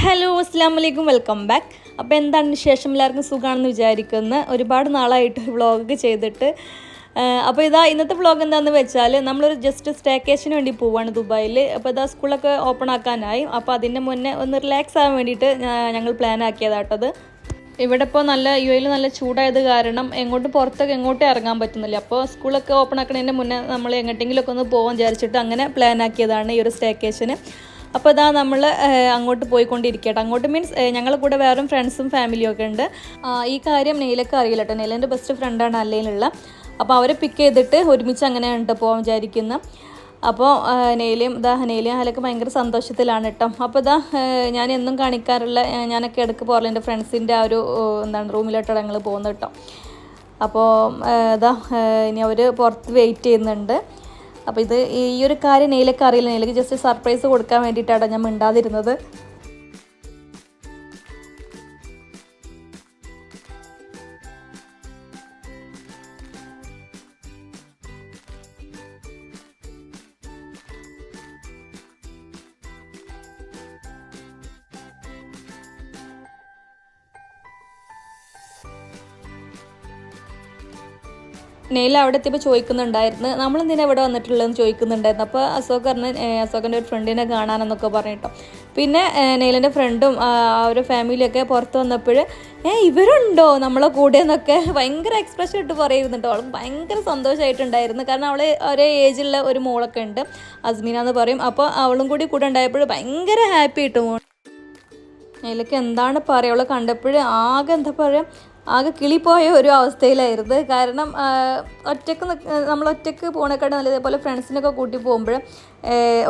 Hello അസ്സലാമലൈക്കും welcome back. അപ്പോൾ എന്താണ് വിശേഷം? എല്ലാവർക്കും സുഖമാണെന്ന് വിചാരിക്കുന്നു. ഒരുപാട് നാളായിട്ട് വ്ളോഗ് ചെയ്തിട്ട്. അപ്പോൾ ഇന്നത്തെ വ്ളോഗ് എന്താണെന്ന് വെച്ചാൽ നമ്മളൊരു ജസ്റ്റ് സ്റ്റേക്കേഷന് വേണ്ടി പോവുകയാണ് ദുബായിൽ. അപ്പോൾ സ്കൂളൊക്കെ ഓപ്പൺ ആക്കാനായി. അപ്പോൾ അതിൻ്റെ മുന്നേ ഒന്ന് റിലാക്സ് ആകാൻ വേണ്ടിയിട്ട് ഞങ്ങൾ പ്ലാൻ ആക്കിയതാട്ടത്. ഇവിടെ ഇപ്പോൾ UAE നല്ല ചൂടായത് കാരണം പുറത്തൊക്കെ എങ്ങോട്ടും ഇറങ്ങാൻ പറ്റുന്നില്ല. അപ്പോൾ സ്കൂളൊക്കെ ഓപ്പൺ ആക്കുന്നതിൻ്റെ മുന്നേ നമ്മൾ എങ്ങോട്ടെങ്കിലുമൊക്കെ ഒന്ന് പോകാൻ വിചാരിച്ചിട്ട് അങ്ങനെ പ്ലാൻ ആക്കിയതാണ് ഈ ഒരു സ്റ്റേക്കേഷന്. അപ്പോൾ നമ്മൾ അങ്ങോട്ട് പോയിക്കൊണ്ടിരിക്കട്ടെ. അങ്ങോട്ട് മീൻസ് ഞങ്ങളുടെ കൂടെ വേറെ ഫ്രണ്ട്സും ഫാമിലിയും ഒക്കെ ഉണ്ട്. ഈ കാര്യം നെയിലൊക്കെ അറിയില്ല കേട്ടോ. നെയിലിൻ്റെ ബെസ്റ്റ് ഫ്രണ്ടാണ് അല്ലയിലുള്ള. അപ്പോൾ അവരെ പിക്ക് ചെയ്തിട്ട് ഒരുമിച്ച് അങ്ങനെയാണ് പോകാൻ വിചാരിക്കുന്നത്. അപ്പോൾ നെയിലും ഹാലൊക്കെ ഭയങ്കര സന്തോഷത്തിലാണ് കേട്ടോ. അപ്പോൾ ഞാൻ എന്നും കാണിക്കാറുള്ള ഞാനൊക്കെ ഇടയ്ക്ക് പോകാറുള്ള എൻ്റെ ഫ്രണ്ട്സിൻ്റെ ആ ഒരു റൂമിലോട്ടാണ് ഞങ്ങൾ പോകുന്നത് കേട്ടോ. അപ്പോൾ ഇനി അവർ പുറത്ത് വെയിറ്റ് ചെയ്യുന്നുണ്ട്. അപ്പോൾ ഈ ഒരു കാര്യം നെയിലൊക്കെ അറിയില്ല. നെയിലേക്ക് ജസ്റ്റ് സർപ്രൈസ് കൊടുക്കാൻ വേണ്ടിയിട്ടാണ് ഞാൻ മിണ്ടാതിരുന്നത്. നെയിൽ അവിടെ എത്തിയപ്പോൾ ചോദിക്കുന്നുണ്ടായിരുന്നു നമ്മളെന്തിനാ ഇവിടെ വന്നിട്ടുള്ളതെന്ന് ചോദിക്കുന്നുണ്ടായിരുന്നു. അപ്പോൾ അശോകൻ്റെ ഒരു ഫ്രണ്ടിനെ കാണാനെന്നൊക്കെ പറഞ്ഞിട്ടോ. പിന്നെ നെയിലിൻ്റെ ഫ്രണ്ടും അവരുടെ ഫാമിലിയൊക്കെ പുറത്ത് വന്നപ്പോൾ ഇവരുണ്ടോ നമ്മളെ കൂടെ എന്നൊക്കെ ഭയങ്കര എക്സ്പ്രഷൻ ഇട്ട് പറയുന്നുണ്ടോ. അവൾക്ക് ഭയങ്കര സന്തോഷമായിട്ടുണ്ടായിരുന്നു. കാരണം അവൾ ഒരേ ഏജുള്ള ഒരു മോളൊക്കെ ഉണ്ട്, അസ്മീന എന്ന് പറയും. അപ്പോൾ അവളും കൂടെ ഉണ്ടായപ്പോൾ ഭയങ്കര ഹാപ്പി ആയിട്ട് നെയിലൊക്കെ എന്താണ് പറയുക, അവളെ കണ്ടപ്പോൾ ആകെ കിളിപ്പോയ ഒരു അവസ്ഥയിലായിരുന്നു. കാരണം നമ്മളൊറ്റയ്ക്ക് പോകണേക്കാട്ട് നല്ല ഇതേപോലെ ഫ്രണ്ട്സിനൊക്കെ കൂട്ടി പോകുമ്പോഴും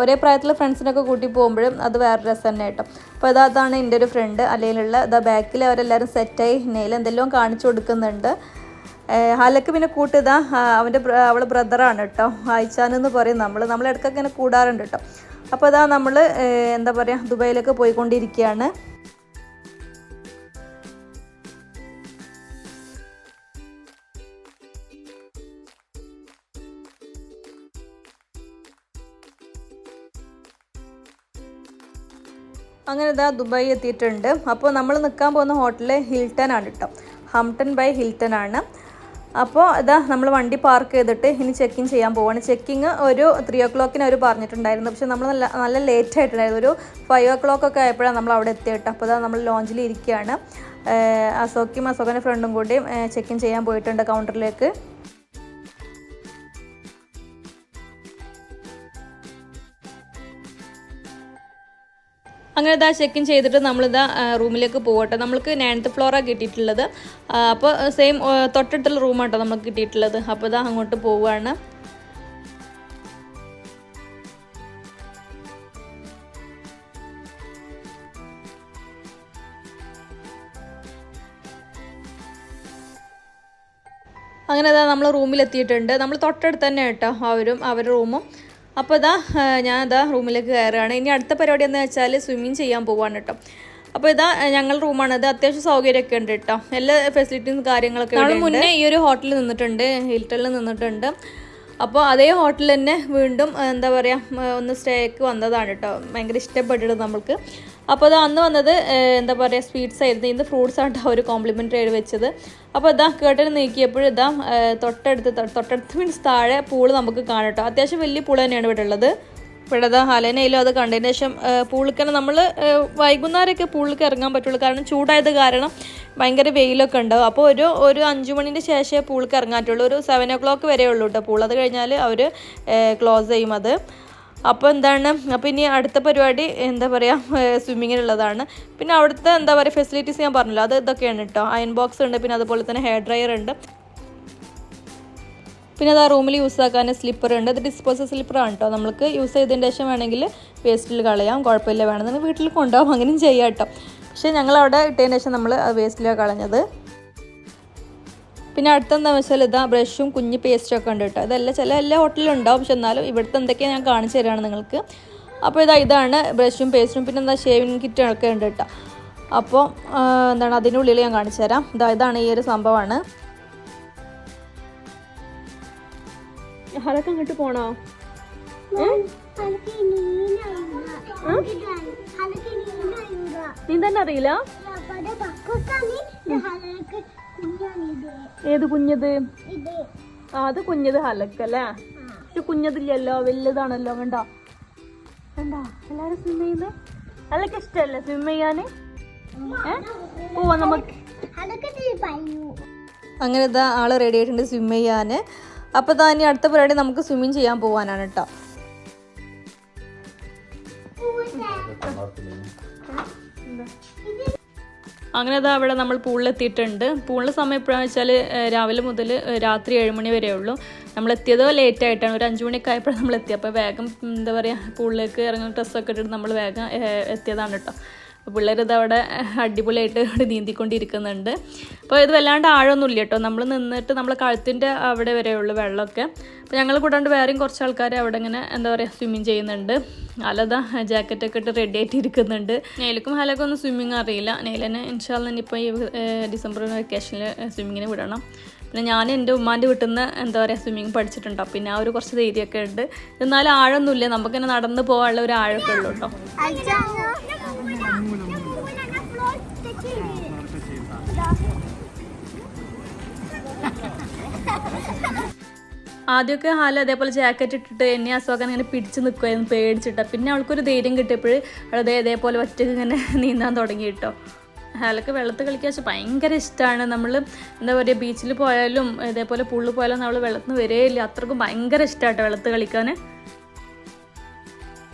ഒരേ പ്രായത്തിലുള്ള ഫ്രണ്ട്സിനൊക്കെ കൂട്ടി പോകുമ്പോഴും അത് വേറെ രസം തന്നെ കേട്ടോ. അപ്പോൾ അതാണ് എൻ്റെ ഒരു ഫ്രണ്ട് അല്ലയിലുള്ള ബാക്കിൽ അവരെല്ലാവരും സെറ്റായി നെയിൽ എന്തെല്ലാം കാണിച്ചു കൊടുക്കുന്നുണ്ട്. ഹാലക്ക് പിന്നെ അവളെ ബ്രദറാണ് കേട്ടോ, ആയിച്ചാനെന്ന് പറയും. നമ്മളിടയ്ക്കൊക്കെ ഇങ്ങനെ കൂടാറുണ്ട് കേട്ടോ. അപ്പോൾ നമ്മൾ ദുബായിലൊക്കെ പോയിക്കൊണ്ടിരിക്കുകയാണ്. അങ്ങനെ ദുബായി എത്തിയിട്ടുണ്ട്. അപ്പോൾ നമ്മൾ നിൽക്കാൻ പോകുന്ന ഹോട്ടൽ ഹിൽട്ടൺ ആണ് കേട്ടോ. ഹംപ്ടൺ ബൈ ഹിൽട്ടൺ ആണ്. അപ്പോൾ നമ്മൾ വണ്ടി പാർക്ക് ചെയ്തിട്ട് ഇനി ചെക്കിങ് ചെയ്യാൻ പോവാണ്. ചെക്കിങ് ഒരു 3 o'clock അവർ പറഞ്ഞിട്ടുണ്ടായിരുന്നു. പക്ഷെ നമ്മൾ നല്ല ലേറ്റ് ആയിട്ടുണ്ടായിരുന്നു. ഒരു 5 o'clock ഒക്കെ ആയപ്പോഴാണ് നമ്മൾ അവിടെ എത്തിയിട്ട്. അപ്പോൾ നമ്മൾ ലോഞ്ചിൽ ഇരിക്കുകയാണ്. അശോകൻ്റെ ഫ്രണ്ടും കൂടി ചെക്കിങ് ചെയ്യാൻ പോയിട്ടുണ്ട് കൗണ്ടറിലേക്ക്. അങ്ങനെ ചെക്ക് ഇൻ ചെയ്തിട്ട് നമ്മളിതാ റൂമിലേക്ക് പോകട്ടെ. നമ്മൾക്ക് 9th ഫ്ലോറാണ് കിട്ടിയിട്ടുള്ളത്. അപ്പോൾ സെയിം തൊട്ടടുത്തുള്ള റൂമാട്ടോ നമുക്ക് കിട്ടിയിട്ടുള്ളത്. അപ്പോൾ അങ്ങോട്ട് പോവുകയാണ്. അങ്ങനെ നമ്മൾ റൂമിലെത്തിയിട്ടുണ്ട്. നമ്മൾ തൊട്ടടുത്ത് തന്നെ കേട്ടോ അവരുടെ റൂമും. അപ്പോൾ ഞാൻ റൂമിലേക്ക് കയറുകയാണ്. ഇനി അടുത്ത പരിപാടി എന്ന് വെച്ചാൽ സ്വിമ്മിങ് ചെയ്യാൻ പോവാണ് കേട്ടോ. അപ്പോൾ ഞങ്ങളുടെ റൂമാണത്. അത്യാവശ്യം സൗകര്യമൊക്കെ ഉണ്ട് കേട്ടോ. എല്ലാ ഫെസിലിറ്റീസും കാര്യങ്ങളൊക്കെ നമ്മൾ മുന്നേ ഈ ഒരു ഹോട്ടലിൽ നിന്നിട്ടുണ്ട്, ഹിൽട്ടണിൽ നിന്നിട്ടുണ്ട്. അപ്പോൾ അതേ ഹോട്ടലിൽ തന്നെ വീണ്ടും ഒന്ന് സ്റ്റേക്ക് വന്നതാണ് കേട്ടോ. ഭയങ്കര ഇഷ്ടപ്പെട്ടിട്ട് നമ്മൾക്ക്. അപ്പോൾ അന്ന് വന്നത് സ്വീറ്റ്സ് ആയിരുന്നു. ഇന്ന് ഫ്രൂട്ട്സ് ആണ് ഒരു കോംപ്ലിമെൻ്ററി ആയിട്ട് വെച്ചത്. അപ്പോൾ കേട്ടന് നീക്കിയപ്പോൾ തൊട്ടടുത്ത് മീൻസ് താഴെ പൂള് നമുക്ക് കാണാം കേട്ടോ. അത്യാവശ്യം വലിയ പൂള് തന്നെയാണ് ഇവിടെ ഉള്ളത്. ഇവിടെ ഹലനയിലും അത് കണ്ടതിന് ശേഷം പൂളിക്കനെ നമ്മൾ വൈകുന്നേരമൊക്കെ പൂളിക്ക് ഇറങ്ങാൻ പറ്റുള്ളൂ. കാരണം ചൂടായത് കാരണം ഭയങ്കര വെയിലൊക്കെ ഉണ്ടാവും. അപ്പോൾ ഒരു 5 മണിൻ്റെ ശേഷമേ പൂളിക്ക് ഇറങ്ങാൻ പറ്റുള്ളൂ. ഒരു 7 o'clock വരെ ഉള്ളൂ കേട്ടോ പൂൾ. അത് കഴിഞ്ഞാൽ അവർ ക്ലോസ് ചെയ്യും അത്. അപ്പോൾ അപ്പോൾ ഇനി അടുത്ത പരിപാടി സ്വിമ്മിങ്ങിനുള്ളതാണ്. പിന്നെ അവിടുത്തെ ഫെസിലിറ്റീസ് ഞാൻ പറഞ്ഞല്ലോ, ഇതൊക്കെയാണ് കേട്ടോ. അയൺ ബോക്സ് ഉണ്ട്, പിന്നെ അതുപോലെ തന്നെ ഹെയർ ഡ്രയർ ഉണ്ട്. പിന്നെ റൂമിൽ യൂസ് ആക്കാൻ സ്ലിപ്പർ ഉണ്ട്. അത് ഡിസ്പോസൽ സ്ലിപ്പറാണ് കേട്ടോ. നമുക്ക് യൂസ് ചെയ്തതിന് ശേഷം വേണമെങ്കിൽ വേസ്റ്റിൽ കളയാം, കുഴപ്പമില്ല. വേണമെങ്കിൽ വീട്ടിൽ കൊണ്ടുപോകാം, അങ്ങനെയും ചെയ്യാം കേട്ടോ. പക്ഷേ ഞങ്ങളവിടെ ഇട്ടതിന് ശേഷം നമ്മൾ അത് വേസ്റ്റിലാണ് കളഞ്ഞത്. പിന്നെ അടുത്തെന്താണെന്ന് വെച്ചാൽ ബ്രഷും കുഞ്ഞ് പേസ്റ്റും ഒക്കെ ഉണ്ട് കേട്ടോ. ഇതെല്ലാം എല്ലാ ഹോട്ടലിലും ഉണ്ടാവും. പക്ഷെ എന്നാലും ഇവിടുത്തെ എന്തൊക്കെയാണ് ഞാൻ കാണിച്ചു തരാണ് നിങ്ങൾക്ക്. അപ്പോൾ ഇതാണ് ബ്രഷും പേസ്റ്റും. പിന്നെ ഷേവിങ് കിറ്റൊക്കെ ഉണ്ട് കേട്ടോ. അപ്പോൾ അതിൻ്റെ ഉള്ളിൽ ഞാൻ കാണിച്ചു തരാം. ഇതാണ് ഈ ഒരു സംഭവമാണ്. അതൊക്കെ അങ്ങോട്ട് പോണോ? നീന്താൻ അറിയില്ല? ഏത് കുഞ്ഞത്? അത് കുഞ്ഞത് ഹലക്കല്ലേ? പക്ഷെ കുഞ്ഞതില്ലല്ലോ, വലുതാണല്ലോ. കണ്ടോ കണ്ടോ എല്ലാരും സ്വിം ചെയ്യുന്നത്? ഹലക്ക് ഇഷ്ടല്ലേ സ്വിം ചെയ്യാന്? പോവാ നമുക്ക്. അങ്ങനെ ഇതാ ആള് റെഡി ആയിട്ടുണ്ട് സ്വിം ചെയ്യാന്. അപ്പോൾ ഇതാ ഇനി അടുത്ത പരിപാടി നമുക്ക് സ്വിമ്മിങ് ചെയ്യാൻ പോവാനാണ് കേട്ടോ. അങ്ങനെ ഇതാ അവിടെ നമ്മൾ പൂളിലെത്തിയിട്ടുണ്ട്. പൂളിൻ്റെ സമയം എപ്പോഴാണെന്ന് വെച്ചാൽ രാവിലെ മുതൽ രാത്രി 7 മണി വരെ ഉള്ളൂ. നമ്മളെത്തിയത് ലേറ്റായിട്ടാണ്, ഒരു 5 മണിയൊക്കെ ആയപ്പോഴാണ് നമ്മളെത്തിയത്. അപ്പോൾ വേഗം എന്താ പറയുക പൂളിലേക്ക് ഇറങ്ങുന്ന ഡ്രസ്സൊക്കെ ഇട്ടിട്ട് നമ്മൾ വേഗം എത്തിയതാണ് കേട്ടോ. പിള്ളേർ ഇതവിടെ അടിപൊളിയായിട്ട് ഇവിടെ നീന്തിക്കൊണ്ടിരിക്കുന്നുണ്ട്. അപ്പോൾ ഇത് വല്ലാണ്ട് ആഴമൊന്നുമില്ല കേട്ടോ, നമ്മൾ നിന്നിട്ട് നമ്മൾ കഴുത്തിൻ്റെ അവിടെ വരെയുള്ളൂ വെള്ളമൊക്കെ. അപ്പോൾ ഞങ്ങൾ കൂടാണ്ട് വേറെയും കുറച്ച് ആൾക്കാർ അവിടെ ഇങ്ങനെ എന്താ പറയുക സ്വിമ്മിങ് ചെയ്യുന്നുണ്ട്. അല്ലതാ ജാക്കറ്റൊക്കെ ഇട്ട് റെഡി ആയിട്ട് ഇരിക്കുന്നുണ്ട്. നെയിലക്കും ഹലക്കും ഒന്നും സ്വിമ്മിങ് അറിയില്ല. നെയിലിനെ ഇൻഷാല്ല ഇനിയിപ്പോൾ ഈ ഡിസംബർ വെക്കേഷനിൽ സ്വിമ്മിങ്ങിന് വിടണം. പിന്നെ ഞാൻ എൻ്റെ ഉമ്മാൻ്റെ വീട്ടിൽ നിന്ന് എന്താ പറയുക സ്വിമ്മിങ് പഠിച്ചിട്ടുണ്ടോ, പിന്നെ ആ ഒരു കുറച്ച് ധൈര്യമൊക്കെ ഉണ്ട്. എന്നാലും ആഴമൊന്നുമില്ല, നമുക്കിങ്ങനെ നടന്ന് പോകാനുള്ള ഒരു ആഴമൊക്കെ ഉള്ളൂ കേട്ടോ. ആദ്യമൊക്കെ ഹാല അതേപോലെ ജാക്കറ്റ് ഇട്ടിട്ട് എന്നെ അസുഖം ഇങ്ങനെ പിടിച്ച് നിൽക്കുമായിരുന്നു പേടിച്ചിട്ട്. പിന്നെ അവൾക്കൊരു ധൈര്യം കിട്ടിയപ്പോൾ അവൾ ഇതേപോലെ ഒറ്റയ്ക്ക് ഇങ്ങനെ നീന്താൻ തുടങ്ങി കേട്ടോ. ഹാലൊക്കെ വെള്ളത്തിൽ കളിക്കാൻ വെച്ചാൽ ഭയങ്കര ഇഷ്ടമാണ്. നമ്മൾ എന്താ പറയുക ബീച്ചിൽ പോയാലും ഇതേപോലെ പുള്ളി പോയാലും നമ്മൾ വെള്ളത്തിൽ നിന്ന് വരേയില്ല, അത്രക്കും ഭയങ്കര ഇഷ്ടമാട്ടോ വെള്ളത്തിൽ കളിക്കാൻ.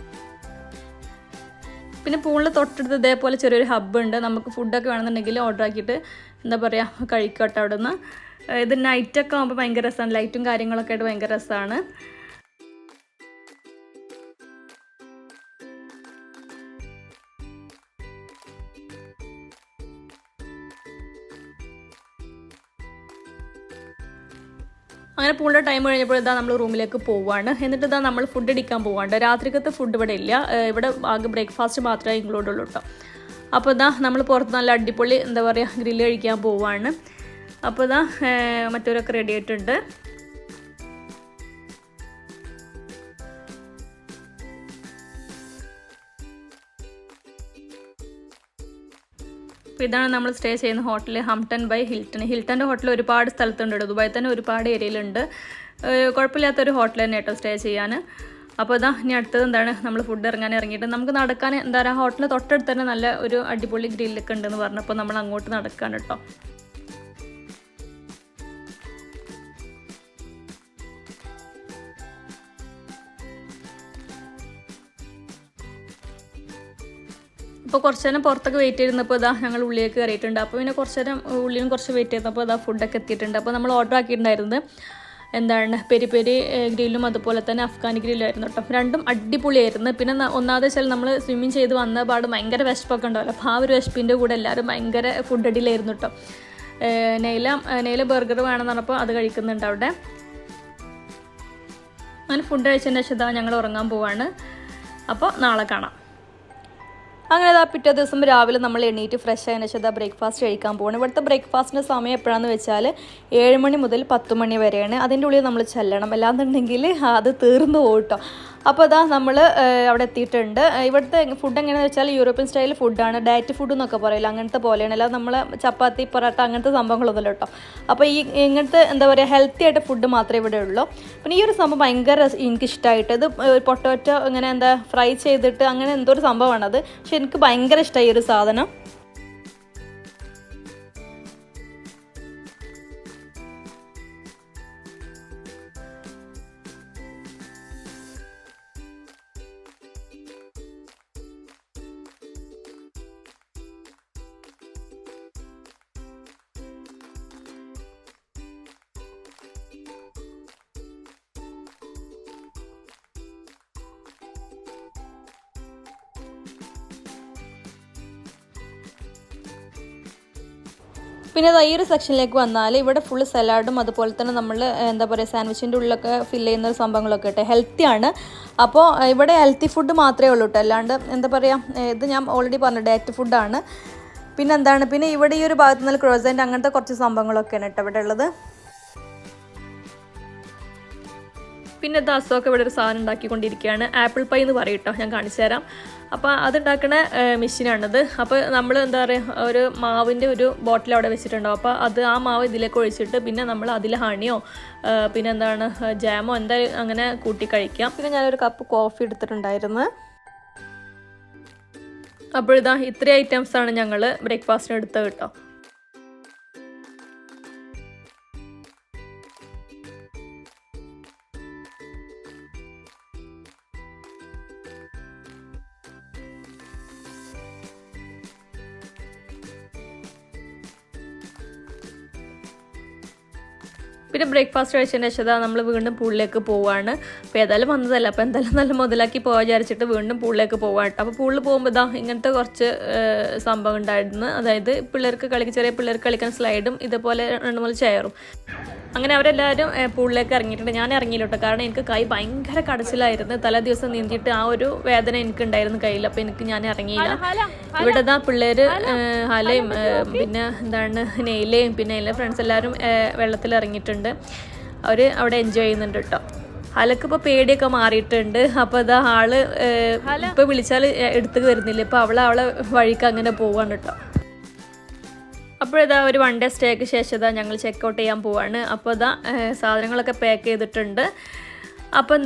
പിന്നെ പൂളിൽ തൊട്ടടുത്ത് ഇതേപോലെ ചെറിയൊരു ഹബ്ബ് ഉണ്ട്. നമുക്ക് ഫുഡൊക്കെ വേണമെന്നുണ്ടെങ്കിൽ ഓർഡർ ആക്കിയിട്ട് എന്താ പറയുക കഴിക്കട്ടെ അവിടെ നിന്ന്. ഇത് നൈറ്റൊക്കെ ആകുമ്പോൾ ഭയങ്കര രസമാണ്, ലൈറ്റും കാര്യങ്ങളൊക്കെ ആയിട്ട് ഭയങ്കര രസമാണ്. അങ്ങനെ പൂളിൻ്റെ ടൈം കഴിഞ്ഞപ്പോൾ ഇതാ നമ്മൾ റൂമിലേക്ക് പോവുകയാണ്. എന്നിട്ട് ഇതാ നമ്മൾ ഫുഡ് അടിക്കാൻ പോവാണ്ട്. രാത്രിക്കത്തെ ഫുഡ് ഇവിടെ ഇല്ല, ഇവിടെ ആകെ ബ്രേക്ക്ഫാസ്റ്റ് മാത്രമേ ഇൻക്ലൂഡ് ഉള്ളൂ കേട്ടോ. അപ്പോൾ ഇതാ നമ്മൾ പുറത്ത് നല്ല അടിപൊളി എന്താ പറയുക ഗ്രില്ല് കഴിക്കാൻ പോവുകയാണ്. അപ്പോൾ ഇതാ മറ്റവരൊക്കെ റെഡി ആയിട്ടുണ്ട്. അപ്പോൾ ഇതാണ് നമ്മൾ സ്റ്റേ ചെയ്യുന്ന ഹോട്ടൽ, ഹംപ്ടൺ ബൈ ഹിൽട്ടൺ. ഹിൽട്ടൻ്റെ ഹോട്ടൽ ഒരുപാട് സ്ഥലത്തുണ്ട്, ദുബായിൽ തന്നെ ഒരുപാട് ഏരിയയിലുണ്ട്. കുഴപ്പമില്ലാത്തൊരു ഹോട്ടൽ തന്നെ കേട്ടോ സ്റ്റേ ചെയ്യാൻ. അപ്പോൾ ഇതാ ഇനി അടുത്തത് എന്താണ് നമ്മൾ ഫുഡ് ഇറങ്ങിയിട്ട് നമുക്ക് നടക്കാൻ എന്താ പറയുക ഹോട്ടലിൽ തൊട്ടടുത്ത് തന്നെ നല്ല ഒരു അടിപൊളി ഗ്രില്ലൊക്കെ ഉണ്ടെന്ന് പറഞ്ഞപ്പോൾ നമ്മൾ അങ്ങോട്ട് നടക്കാൻ കേട്ടോ. അപ്പോൾ കുറച്ച് നേരം പുറത്തൊക്കെ വെയിറ്റ് ചെയ്തിരുന്നപ്പോൾ ഇതാ ഞങ്ങൾ ഉള്ളിലേക്ക് കയറിയിട്ടുണ്ട്. അപ്പോൾ പിന്നെ കുറച്ച് നേരം ഉള്ളിലും കുറച്ച് വെയിറ്റ് ചെയ്തപ്പോൾ ഇതാ ഫുഡൊക്കെ എത്തിയിട്ടുണ്ട്. അപ്പോൾ നമ്മൾ ഓർഡർ ആക്കിയിട്ടുണ്ടായിരുന്നത് എന്താണ് പെരി പെരി ഗ്രില്ലും അതുപോലെ തന്നെ അഫ്ഗാനി ഗ്രില്ലായിരുന്നു കേട്ടോ. രണ്ടും അടിപൊളിയായിരുന്നു. പിന്നെ ഒന്നാമത് വെച്ചാൽ നമ്മൾ സ്വിമ്മിങ് ചെയ്ത് വന്ന പാട് ഭയങ്കര വിശപ്പൊക്കെ ഉണ്ടാവല്ലോ, അപ്പോൾ ആ ഒരു വിശപ്പിൻ്റെ കൂടെ എല്ലാവരും ഭയങ്കര ഫുഡ് അടിയിലായിരുന്നു കേട്ടോ. നെയില ബർഗർ വേണമെന്ന് പറഞ്ഞപ്പോൾ അത് കഴിക്കുന്നുണ്ട് അവിടെ. അങ്ങനെ ഫുഡ് കഴിച്ചതിന് ശേഷം ഇതാ ഞങ്ങൾ ഉറങ്ങാൻ പോവാണ്. അപ്പോൾ നാളെ കാണാം. അങ്ങനെ ഇതാ പിറ്റേ ദിവസം രാവിലെ നമ്മൾ എണീറ്റ് ഫ്രഷ് ആയതിനു ശേഷം ഇതാ ബ്രേക്ക്ഫാസ്റ്റ് കഴിക്കാൻ പോകണം. ഇവിടുത്തെ ബ്രേക്ക്ഫാസ്റ്റിൻ്റെ സമയം എപ്പോഴാണെന്ന് വെച്ചാൽ 7 മണി മുതൽ 10 മണി വരെയാണ്. അതിൻ്റെ ഉള്ളിൽ നമ്മൾ ചെല്ലണം, അല്ലാന്നുണ്ടെങ്കിൽ അത് തീർന്നു പോകും കേട്ടോ. അപ്പോൾ ഇതാ നമ്മൾ അവിടെ എത്തിയിട്ടുണ്ട്. ഇവിടുത്തെ ഫുഡ് എങ്ങനെയാണെന്ന് വെച്ചാൽ യൂറോപ്യൻ സ്റ്റൈൽ ഫുഡാണ്, ഡയറ്റ് ഫുഡ് എന്നൊക്കെ പറയില്ല, അങ്ങനത്തെ പോലെയാണ്. അല്ലാതെ നമ്മൾ ചപ്പാത്തി പൊറോട്ട അങ്ങനത്തെ സംഭവങ്ങളൊന്നുമില്ല കേട്ടോ. അപ്പോൾ ഇങ്ങനത്തെ എന്താ പറയുക ഹെൽത്തി ആയിട്ട് ഫുഡ് മാത്രമേ ഇവിടെ ഉള്ളൂ. പിന്നെ ഈ ഒരു സംഭവം ഭയങ്കര എനിക്കിഷ്ടമായിട്ട്, ഇത് പൊട്ടോറ്റോ ഇങ്ങനെ എന്താ ഫ്രൈ ചെയ്തിട്ട് അങ്ങനെ എന്തോ ഒരു സംഭവമാണത്, പക്ഷെ എനിക്ക് ഭയങ്കര ഇഷ്ടമായി ഈ ഒരു സാധനം. പിന്നെ ഈ ഒരു സെക്ഷനിലേക്ക് വന്നാൽ ഇവിടെ ഫുള്ള് സലാഡും അതുപോലെ തന്നെ നമ്മൾ എന്താ പറയുക സാൻഡ്വിച്ചിൻ്റെ ഉള്ളിലൊക്കെ ഫില്ല് ചെയ്യുന്ന സംഭവങ്ങളൊക്കെ കേട്ടോ, ഹെൽത്തിയാണ്. അപ്പോൾ ഇവിടെ ഹെൽത്തി ഫുഡ് മാത്രമേ ഉള്ളൂ കേട്ടോ, അല്ലാണ്ട് എന്താ പറയുക ഇത് ഞാൻ ഓൾറെഡി പറഞ്ഞു ഡയറ്റ് ഫുഡാണ്. പിന്നെ എന്താണ് പിന്നെ ഇവിടെ ഈ ഒരു ഭാഗത്ത് നിന്ന് ക്രോസൻ്റ് അങ്ങനത്തെ കുറച്ച് സംഭവങ്ങളൊക്കെയാണ് കേട്ടോ ഇവിടെ ഉള്ളത്. പിന്നെ ദാസമൊക്കെ ഇവിടെ ഒരു സാധനം ഉണ്ടാക്കിക്കൊണ്ടിരിക്കുകയാണ്, ആപ്പിൾ പൈ എന്ന് പറയും കേട്ടോ, ഞാൻ കാണിച്ചു തരാം. അപ്പോൾ അതുണ്ടാക്കുന്ന മെഷീനാണിത്. അപ്പോൾ നമ്മൾ എന്താ പറയുക ഒരു മാവിൻ്റെ ഒരു ബോട്ടിൽ അവിടെ വെച്ചിട്ടുണ്ടാവും. അപ്പോൾ അത് ആ മാവ് ഇതിലേക്ക് ഒഴിച്ചിട്ട് പിന്നെ നമ്മൾ അതിൽ ഹണിയോ പിന്നെ എന്താണ് ജാമോ എന്തായാലും അങ്ങനെ കൂട്ടി കഴിക്കാം. പിന്നെ ഞാനൊരു കപ്പ് കോഫി എടുത്തിട്ടുണ്ടായിരുന്നു. അപ്പോഴിതാ ഇത്രയും ഐറ്റംസാണ് ഞങ്ങൾ ബ്രേക്ക്ഫാസ്റ്റിന് എടുത്തത് കേട്ടോ. പിന്നെ ബ്രേക്ക്ഫാസ്റ്റ് കഴിച്ചതിന് ശേഷം നമ്മൾ വീണ്ടും പൂളിലേക്ക് പോവുകയാണ്. അപ്പോൾ ഏതായാലും വന്നതല്ല, അപ്പോൾ എന്തായാലും നല്ല മുതലാക്കി പോകാൻ വിചാരിച്ചിട്ട് വീണ്ടും പൂളിലേക്ക് പോകാൻ കേട്ടോ. അപ്പോൾ പൂളിൽ പോകുമ്പോൾ ഇങ്ങനത്തെ കുറച്ച് സംഭവം ഉണ്ടായിരുന്നു. അതായത് ചെറിയ പിള്ളേർക്ക് കളിക്കാൻ സ്ലൈഡും ഇതുപോലെ 2-3 ചെയറും. അങ്ങനെ അവരെല്ലാവരും പൂളിലേക്ക് ഇറങ്ങിയിട്ടുണ്ട്. ഞാൻ ഇറങ്ങിയില്ല കേട്ടോ, കാരണം എനിക്ക് കൈ ഭയങ്കര കടച്ചിലായിരുന്നു. തലേ ദിവസം നീന്തിയിട്ട് ആ ഒരു വേദന എനിക്കുണ്ടായിരുന്നു കയ്യിൽ. അപ്പോൾ ഞാൻ ഇറങ്ങിയില്ല. ഇവിടെ പിള്ളേർ ഹലയും പിന്നെ എന്താണ് നെയിലയും പിന്നെ എല്ലാ ഫ്രണ്ട്സ് എല്ലാവരും വെള്ളത്തിൽ ഇറങ്ങിയിട്ടുണ്ട്. അവർ അവിടെ എൻജോയ് ചെയ്യുന്നുണ്ട് കേട്ടോ. ഹലക്ക് ഇപ്പോൾ പേടിയൊക്കെ മാറിയിട്ടുണ്ട്. അപ്പോൾ ആള് ഇപ്പോൾ വിളിച്ചാൽ എടുത്ത് വരുന്നില്ല. ഇപ്പോൾ അവളെ വഴിക്ക് അങ്ങനെ പോവാണ് കേട്ടോ. അപ്പോഴിതാ ഒരു 1 ഡേ സ്റ്റേക്ക് ശേഷം ഞങ്ങൾ ചെക്കൗട്ട് ചെയ്യാൻ പോവാണ്. അപ്പോൾ സാധനങ്ങളൊക്കെ പാക്ക് ചെയ്തിട്ടുണ്ട്. അപ്പോൾ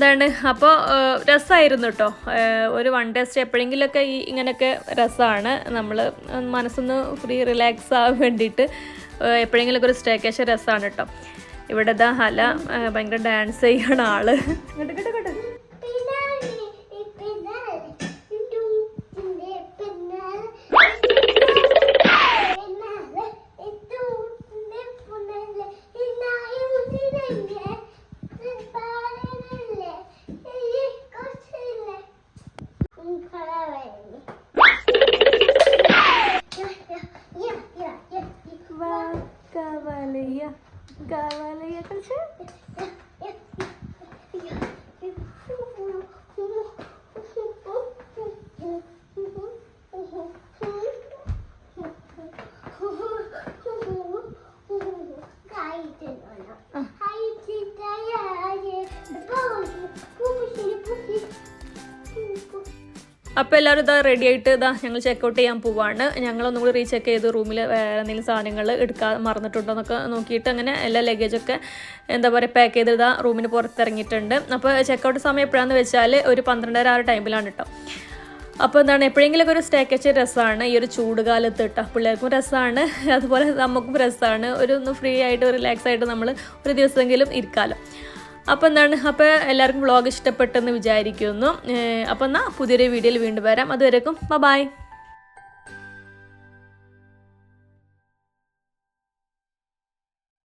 അപ്പോൾ രസമായിരുന്നു കേട്ടോ. ഒരു 1 ഡേ സ്റ്റേ എപ്പോഴെങ്കിലുമൊക്കെ ഇങ്ങനെയൊക്കെ രസമാണ്. നമ്മൾ മനസ്സൊന്ന് ഫ്രീ റിലാക്സ് ആവാൻ വേണ്ടിയിട്ട് എപ്പോഴെങ്കിലുമൊക്കെ ഒരു സ്റ്റേക്കേഷൻ രസമാണ് കേട്ടോ. ഇവിടെ ഹല ഭയങ്കര ഡാൻസ് ചെയ്യണ ആള്. അപ്പോൾ എല്ലാവരും റെഡി ആയിട്ട് ഞങ്ങൾ ചെക്കൗട്ട് ചെയ്യാൻ പോവാണ്. ഞങ്ങളൊന്നും കൂടി റീചെക്ക് ചെയ്ത് റൂമിൽ വേറെ എന്തെങ്കിലും സാധനങ്ങൾ എടുക്കാൻ മറന്നിട്ടുണ്ടോ എന്നൊക്കെ നോക്കിയിട്ട് അങ്ങനെ എല്ലാ ലഗേജൊക്കെ എന്താ പറയുക പാക്ക് ചെയ്ത് റൂമിന് പുറത്തിറങ്ങിയിട്ടുണ്ട്. അപ്പോൾ ചെക്കൗട്ട് സമയം എപ്പോഴാണെന്ന് വെച്ചാൽ ഒരു 12:30 ആ ടൈമിലാണ് കേട്ടോ. അപ്പോൾ എപ്പോഴെങ്കിലുമൊക്കെ ഒരു സ്റ്റേക്കേഷൻ രസമാണ്. ഈ ഒരു ചൂട് കാലത്ത് കേട്ടോ പിള്ളേർക്കും രസമാണ്, അതുപോലെ നമുക്കും രസമാണ്. ഒന്ന് ഫ്രീ ആയിട്ട് റിലാക്സ് ആയിട്ട് നമ്മൾ ഒരു ദിവസമെങ്കിലും ഇരിക്കാമല്ലോ. അപ്പോൾ അപ്പോൾ എല്ലാവർക്കും വ്ളോഗ് ഇഷ്ടപ്പെട്ടെന്ന് വിചാരിക്കുന്നു. അപ്പോൾ പുതിയൊരു വീഡിയോയിൽ വീണ്ടും വരാം. അതുവരേക്കും ബൈ.